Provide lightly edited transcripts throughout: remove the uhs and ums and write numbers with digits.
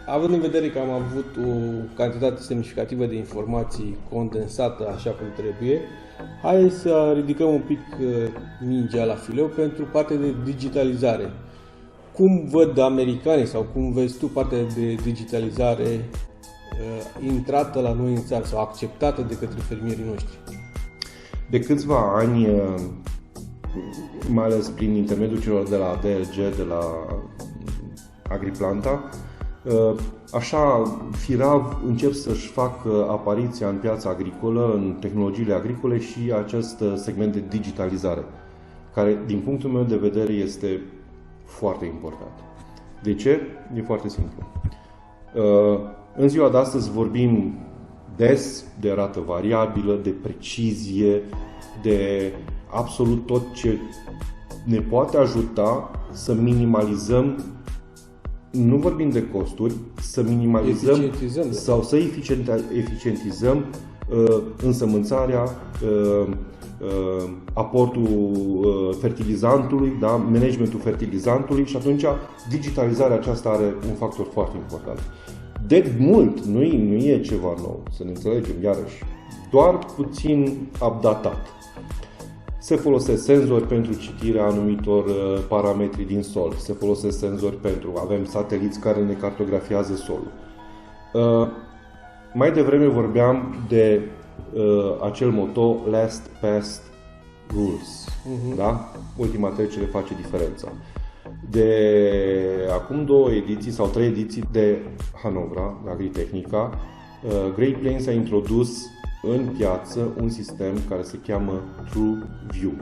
având în vedere că am avut o cantitate semnificativă de informații condensată așa cum trebuie, hai să ridicăm un pic mingea la fileu pentru partea de digitalizare. Cum văd americanii sau cum vezi tu partea de digitalizare intrată la noi în țară sau acceptată de către fermierii noștri? De câțiva ani, mai ales prin intermediul celor de la DLG, de la Agriplanta, așa firav încep să-și facă apariția în piața agricolă, în tehnologiile agricole și acest segment de digitalizare, care, din punctul meu de vedere, este foarte important. De ce? E foarte simplu. În ziua de astăzi vorbim des de rată variabilă, de precizie, de absolut tot ce ne poate ajuta să minimalizăm, nu vorbim de costuri, să minimalizăm sau să eficientizăm însămânțarea, aportul fertilizantului, da? Managementul fertilizantului și atunci digitalizarea aceasta are un factor foarte important. De mult, nu e ceva nou, să ne înțelegem, iarăși, doar puțin updatat. Se folosesc senzori pentru citirea anumitor parametri din sol, se folosesc senzori avem sateliți care ne cartografiază solul. Mai devreme vorbeam de acel moto Last Past Rules, da? Ultima trecere face diferența. De acum 2 ediții sau 3 ediții de Hanovra, Agritechnica, Great Plains a introdus în piață un sistem care se cheamă TrueView.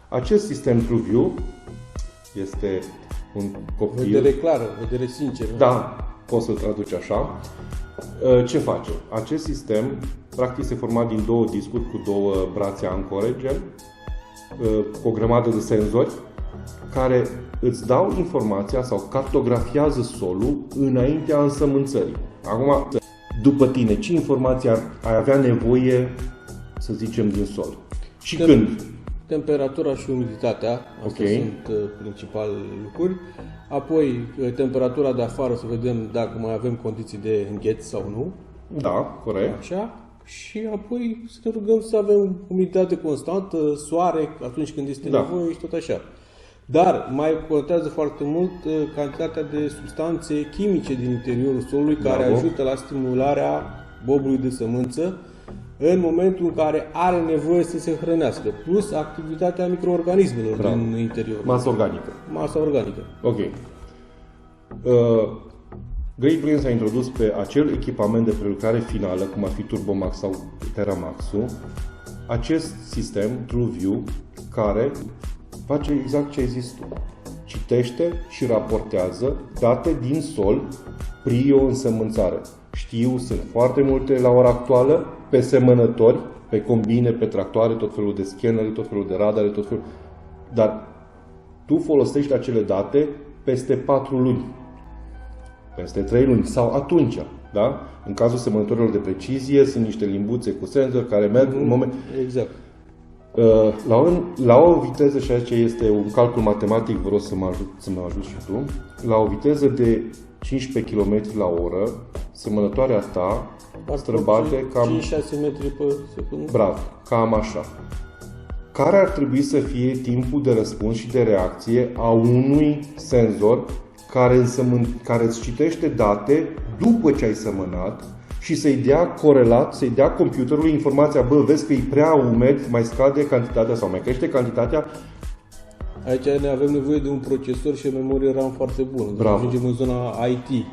Acest sistem TrueView este un copil... Vedere clară, vedere sinceră. Da, poți să-l traduci așa. Ce face? Acest sistem, practic, se forma din 2 discuri cu 2 brațe ancore, cu o grămadă de senzori, care îți dau informația sau cartografiază solul înaintea însămânțării. Acum, după tine, ce informații ai avea nevoie, să zicem, din sol? Și când? Temperatura și umiditatea, astea sunt principalele lucruri. Apoi, temperatura de afară, să vedem dacă mai avem condiții de îngheț sau nu. Da, corect. Așa. Și apoi să ne rugăm să avem umiditate constantă, soare atunci când este nevoie și tot așa. Dar mai contează foarte mult cantitatea de substanțe chimice din interiorul solului care ajută la stimularea bobului de sămânță în momentul în care are nevoie să se hrănească, plus activitatea microorganismelor din interior. Masa organică. Masa organică. Ok. Great Plains a introdus pe acel echipament de prelucrare finală, cum ar fi Turbomax sau Teramax-ul, acest sistem TrueView, care face exact ce ai zis tu. Citește și raportează date din sol prio însămânțare. Știu, sunt foarte multe la ora actuală pe semănători, pe combine, pe tractoare, tot felul de scanere, tot felul de radare, tot felul. Dar tu folosești acele date peste 4 luni, peste 3 luni sau atunci. Da? În cazul semănătorilor de precizie sunt niște limbuțe cu senzori care merg în moment. Exact. La o viteză, și aici este un calcul matematic, vă rog să mă ajut și tu, la o viteză de 15 km la oră, semănătoarea ta străbate cam... 5-6 metri pe secundă. Bravo, cam așa. Care ar trebui să fie timpul de răspuns și de reacție a unui senzor care îți citește date după ce ai semănat și să-i dea corelat, să-i dea computerului informația, vezi că e prea umed, mai scade cantitatea sau mai crește cantitatea. Aici ne avem nevoie de un procesor și o memorie RAM foarte bună. Deci ajungem în zona IT,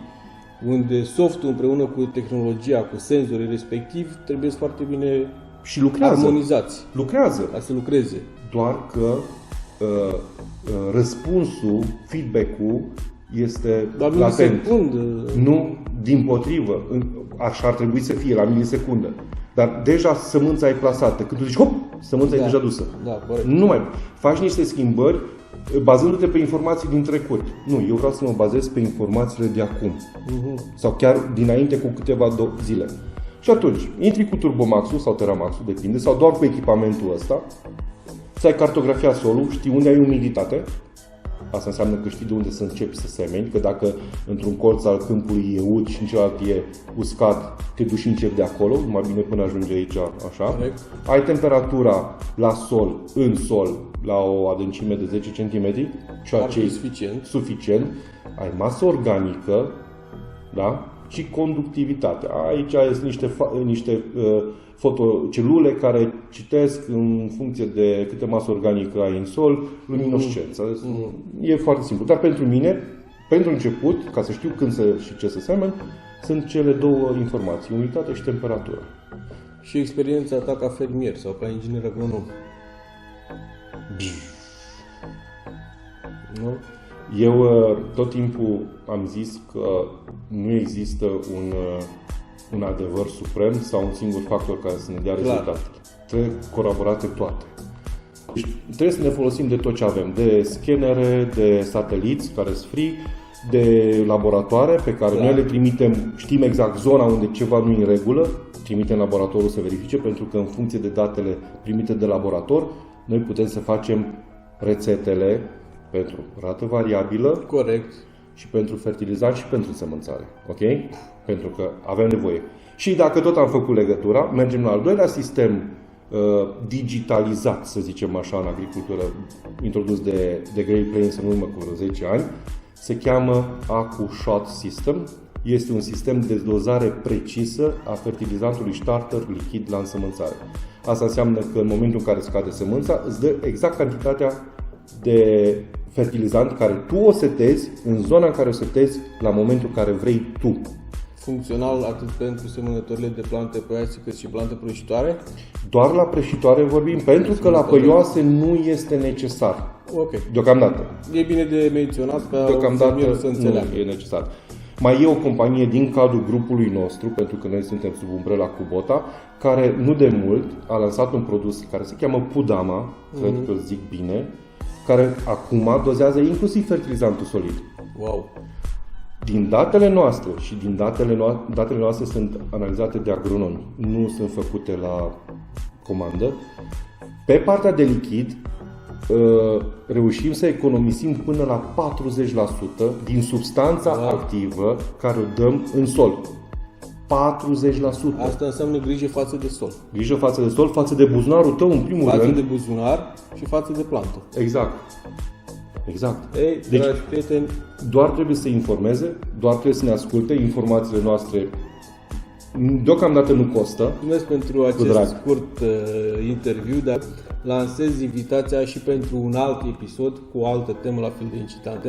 unde softul împreună cu tehnologia, cu senzorii respectivi, trebuie foarte bine și lucrează. Armonizați. Lucrează. Ca să lucreze. Doar că răspunsul, feedback-ul este latent. Nu, dimpotrivă. Așa ar trebui să fie, la milisecundă. Dar deja sămânța e plasată. Când tu zici, hop, sămânța e deja dusă. Da, corect. Nu mai faci niște schimbări bazându-te pe informații din trecut. Nu, eu vreau să mă bazez pe informațiile de acum. Sau chiar dinainte cu câteva zile. Și atunci, intri cu Turbomax-ul sau Teramax-ul, depinde, sau doar cu echipamentul ăsta, să ai cartografiat solul, știi unde ai umiditate, Asta înseamnă că știi de unde să începi să semeni, că dacă într-un colț al câmpului e ud și în celălalt e uscat, te duci și începi de acolo, mai bine până ajungi aici, așa. Corect. Ai temperatura la sol, în sol, la o adâncime de 10 cm, ceea ce e suficient. Ai masă organică, da? Și conductivitate. Aici sunt niște fotocelule care citesc în funcție de câte masă organică ai în sol, luminoscență. E foarte simplu. Dar pentru mine, pentru început, ca să știu când și ce să semen, sunt cele două informații, umiditate și temperatură. Și experiența ta ca fermier sau ca inginer agronom? Nu? Eu tot timpul am zis că nu există un adevăr suprem sau un singur factor care să ne dea rezultate. Trebuie colaborate toate. Deci trebuie să ne folosim de tot ce avem, de scanere, de sateliți care sunt free, de laboratoare pe care noi le trimitem, știm exact zona unde ceva nu e în regulă, trimitem laboratorul să verifice, pentru că în funcție de datele primite de laborator, noi putem să facem rețetele pentru rată variabilă. Corect. Și pentru fertilizant și pentru semănțare. Ok? Pentru că avem nevoie. Și dacă tot am făcut legătura, mergem la al doilea sistem digitalizat, să zicem așa, în agricultură, introdus de Great Plains în urmă cu vreo 10 ani. Se cheamă AccuShot System. Este un sistem de dozare precisă a fertilizantului starter lichid la însămânțare. Asta înseamnă că în momentul în care scade sămânța, îți dă exact cantitatea de fertilizant care tu o setezi în zona în care o setezi la momentul care vrei tu. Funcțional atât pentru semănătorile de plante păioase cât și plante prăjitoare? Doar la prăjitoare vorbim, pentru că la păioase nu este necesar. Ok. Deocamdată. E bine de menționat ca deocamdată să înțeleagă. Nu e necesar. Mai e o companie din cadrul grupului nostru, pentru că noi suntem sub umbrela Kubota, care nu de mult a lansat un produs care se cheamă Pudama, cred că zic bine, care acum dozează inclusiv fertilizantul solid. Wow! Din datele noastre și din datele noastre sunt analizate de agronomi, nu sunt făcute la comandă. Pe partea de lichid reușim să economisim până la 40% din substanța activă care o dăm în sol. 40%. Asta înseamnă grijă față de sol. Grijă față de sol, față de buzunarul tău în primul rând. Față de buzunar și față de plantă. Exact. Ei, deci, dragi prieteni, doar trebuie să informeze, doar trebuie să ne asculte. Informațiile noastre deocamdată nu costă. Mulțumesc pentru acest scurt interviu, dar lansez invitația și pentru un alt episod cu o altă temă la fel de incitantă.